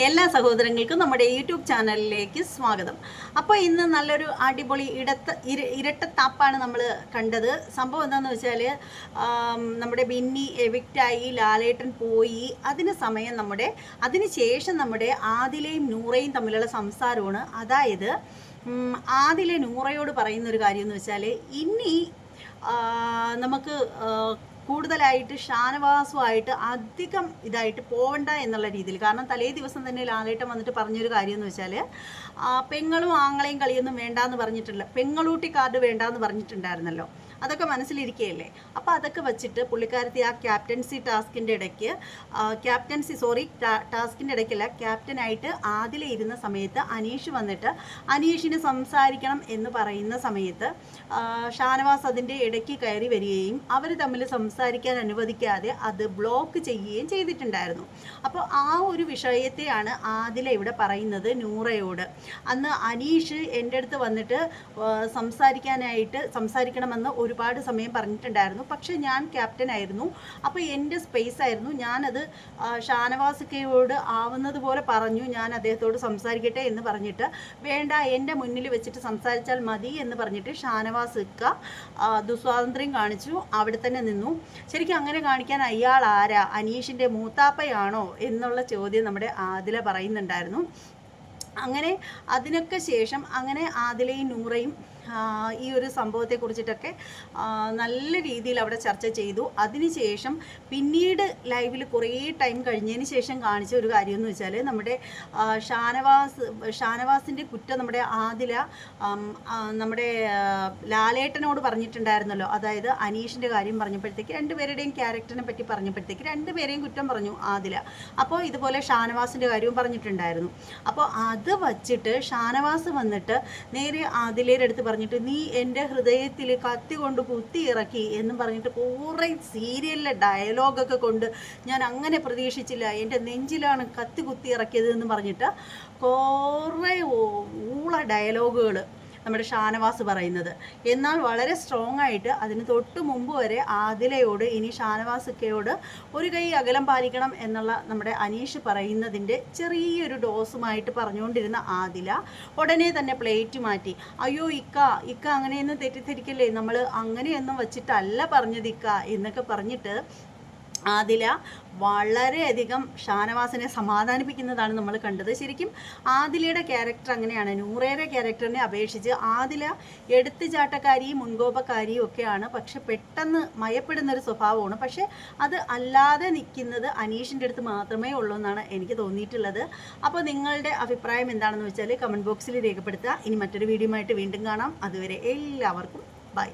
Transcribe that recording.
എല്ലാ സഹോദരങ്ങൾക്കും നമ്മുടെ യൂട്യൂബ് ചാനലിലേക്ക് സ്വാഗതം. അപ്പോൾ ഇന്ന് നല്ലൊരു അടിപൊളി ഇരട്ടത്താപ്പാണ് നമ്മൾ കണ്ടത്. സംഭവം എന്താണെന്ന് വെച്ചാൽ നമ്മുടെ ബിന്നി എവിക്റ്റായി, ലാലേട്ടൻ പോയി. അതിന് ശേഷം നമ്മുടെ ആദിലയും നൂറയും തമ്മിലുള്ള സംസാരമാണ്. അതായത് ആദിലെ നൂറയോട് പറയുന്നൊരു കാര്യം എന്ന് വെച്ചാൽ ഇനി നമുക്ക് കൂടുതലായിട്ട് ഷാനവാസുമായിട്ട് അധികം ഇതായിട്ട് പോകണ്ട എന്നുള്ള രീതിയിൽ. കാരണം തലേ ദിവസം തന്നെ ലാലേട്ടൻ വന്നിട്ട് പറഞ്ഞൊരു കാര്യം എന്ന് വെച്ചാൽ പെങ്ങളും ആങ്ങളെയും കളിയൊന്നും വേണ്ടാന്ന് പറഞ്ഞിട്ടില്ല, പെങ്ങളൂട്ടി കാർഡ് വേണ്ടാന്ന് പറഞ്ഞിട്ടുണ്ടായിരുന്നല്ലോ. അതൊക്കെ മനസ്സിലിരിക്കുകയല്ലേ. അപ്പോൾ അതൊക്കെ വെച്ചിട്ട് പുള്ളിക്കാരത്തി ആ ടാസ്കിൻ്റെ ഇടയ്ക്ക് ക്യാപ്റ്റനായിട്ട് ആദിലെ ഇരുന്ന സമയത്ത് അനീഷ് വന്നിട്ട് അനീഷിന് സംസാരിക്കണം എന്ന് പറയുന്ന സമയത്ത് ഷാനവാസ് അതിൻ്റെ ഇടയ്ക്ക് കയറി വരികയും അവർ തമ്മിൽ സംസാരിക്കാൻ അനുവദിക്കാതെ അത് ബ്ലോക്ക് ചെയ്യുകയും ചെയ്തിട്ടുണ്ടായിരുന്നു. അപ്പോൾ ആ ഒരു വിഷയത്തെയാണ് ആദില ഇവിടെ പറയുന്നത് നൂറയോട്. അന്ന് അനീഷ് എൻ്റെ അടുത്ത് വന്നിട്ട് സംസാരിക്കണമെന്ന് ഒരുപാട് സമയം പറഞ്ഞിട്ടുണ്ടായിരുന്നു. പക്ഷെ ഞാൻ ക്യാപ്റ്റൻ ആയിരുന്നു, അപ്പോൾ എൻ്റെ സ്പേസ് ആയിരുന്നു. ഞാനത് ഷാനവാസിക്കയോട് ആവുന്നത് പോലെ പറഞ്ഞു, ഞാൻ അദ്ദേഹത്തോട് സംസാരിക്കട്ടെ എന്ന് പറഞ്ഞിട്ട് വേണ്ട എൻ്റെ മുന്നിൽ വെച്ചിട്ട് സംസാരിച്ചാൽ മതി എന്ന് പറഞ്ഞിട്ട് ഷാനവാസിക്ക ദുസ്വാതന്ത്ര്യം കാണിച്ചു, അവിടെ തന്നെ നിന്നു. ശരിക്കും അങ്ങനെ കാണിക്കാൻ അയാൾ ആരാ, അനീഷിൻ്റെ മൂത്താപ്പയാണോ എന്നുള്ള ചോദ്യം നമ്മുടെ ആദില പറയുന്നുണ്ടായിരുന്നു. അങ്ങനെ അതിനൊക്കെ ശേഷം അങ്ങനെ ആദിലയും നൂറയും ഈ ഒരു സംഭവത്തെക്കുറിച്ചിട്ടൊക്കെ നല്ല രീതിയിൽ അവിടെ ചർച്ച ചെയ്തു. അതിനുശേഷം പിന്നീട് ലൈവിൽ കുറേ ടൈം കഴിഞ്ഞതിന് ശേഷം കാണിച്ച ഒരു കാര്യം എന്ന് വെച്ചാൽ നമ്മുടെ ഷാനവാസിൻ്റെ കുറ്റം നമ്മുടെ ആദില നമ്മുടെ ലാലേട്ടനോട് പറഞ്ഞിട്ടുണ്ടായിരുന്നല്ലോ. അതായത് അനീഷിൻ്റെ കാര്യം പറഞ്ഞപ്പോഴത്തേക്ക് രണ്ടുപേരുടെയും ക്യാരക്ടറിനെ പറ്റി പറഞ്ഞപ്പോഴത്തേക്ക് രണ്ടുപേരെയും കുറ്റം പറഞ്ഞു ആദില. അപ്പോൾ ഇതുപോലെ ഷാനവാസിൻ്റെ കാര്യവും പറഞ്ഞിട്ടുണ്ടായിരുന്നു. അപ്പോൾ അത് വച്ചിട്ട് ഷാനവാസ് വന്നിട്ട് നേരെ ആദിലയുടെ അടുത്ത് പറഞ്ഞിട്ട് നീ എൻ്റെ ഹൃദയത്തിൽ കത്തി കൊണ്ട് കുത്തി ഇറക്കി എന്ന് പറഞ്ഞിട്ട് കുറേ സീരിയലിലെ ഡയലോഗൊക്കെ കൊണ്ട് ഞാൻ അങ്ങനെ പ്രതീക്ഷിച്ചില്ല, എൻ്റെ നെഞ്ചിലാണ് കത്തി കുത്തി ഇറക്കിയത് എന്ന് പറഞ്ഞിട്ട് കുറേ ഊള ഡയലോഗുകൾ നമ്മുടെ ഷാനവാസ് പറയുന്നത്. എന്നാൽ വളരെ സ്ട്രോങ് ആയിട്ട് അതിന് തൊട്ട് മുമ്പ് വരെ ആദിലയോട് ഇനി ഷാനവാസിക്കയോട് ഒരു കൈ അകലം പാലിക്കണം എന്നുള്ള നമ്മുടെ അനീഷ് പറയുന്നതിൻ്റെ ചെറിയൊരു ഡോസുമായിട്ട് പറഞ്ഞുകൊണ്ടിരുന്ന ആദില ഉടനെ തന്നെ പ്ലേറ്റ് മാറ്റി. അയ്യോ ഇക്ക അങ്ങനെയൊന്നും തെറ്റിദ്ധരിക്കല്ലേ, നമ്മൾ അങ്ങനെയൊന്നും വച്ചിട്ടല്ല പറഞ്ഞത് ഇക്ക എന്നൊക്കെ പറഞ്ഞിട്ട് ആദില വളരെയധികം ഷാനവാസിനെ സമാധാനിപ്പിക്കുന്നതാണ് നമ്മൾ കണ്ടത്. ശരിക്കും ആദിലയുടെ ക്യാരക്ടർ അങ്ങനെയാണ്. നൂറയുടെ ക്യാരക്ടറിനെ അപേക്ഷിച്ച് ആദില എടുത്തുചാട്ടക്കാരിയും മുൻകോപക്കാരിയും ഒക്കെയാണ്, പക്ഷെ പെട്ടെന്ന് മയപ്പെടുന്നൊരു സ്വഭാവമാണ്. പക്ഷെ അത് അല്ലാതെ നിൽക്കുന്നത് അനീഷിൻ്റെ അടുത്ത് മാത്രമേ ഉള്ളൂ എന്നാണ് എനിക്ക് തോന്നിയിട്ടുള്ളത്. അപ്പോൾ നിങ്ങളുടെ അഭിപ്രായം എന്താണെന്ന് വെച്ചാൽ കമൻറ്റ് ബോക്സിൽ രേഖപ്പെടുത്തുക. ഇനി മറ്റൊരു വീഡിയോ ആയിട്ട് വീണ്ടും കാണാം. അതുവരെ എല്ലാവർക്കും ബൈ.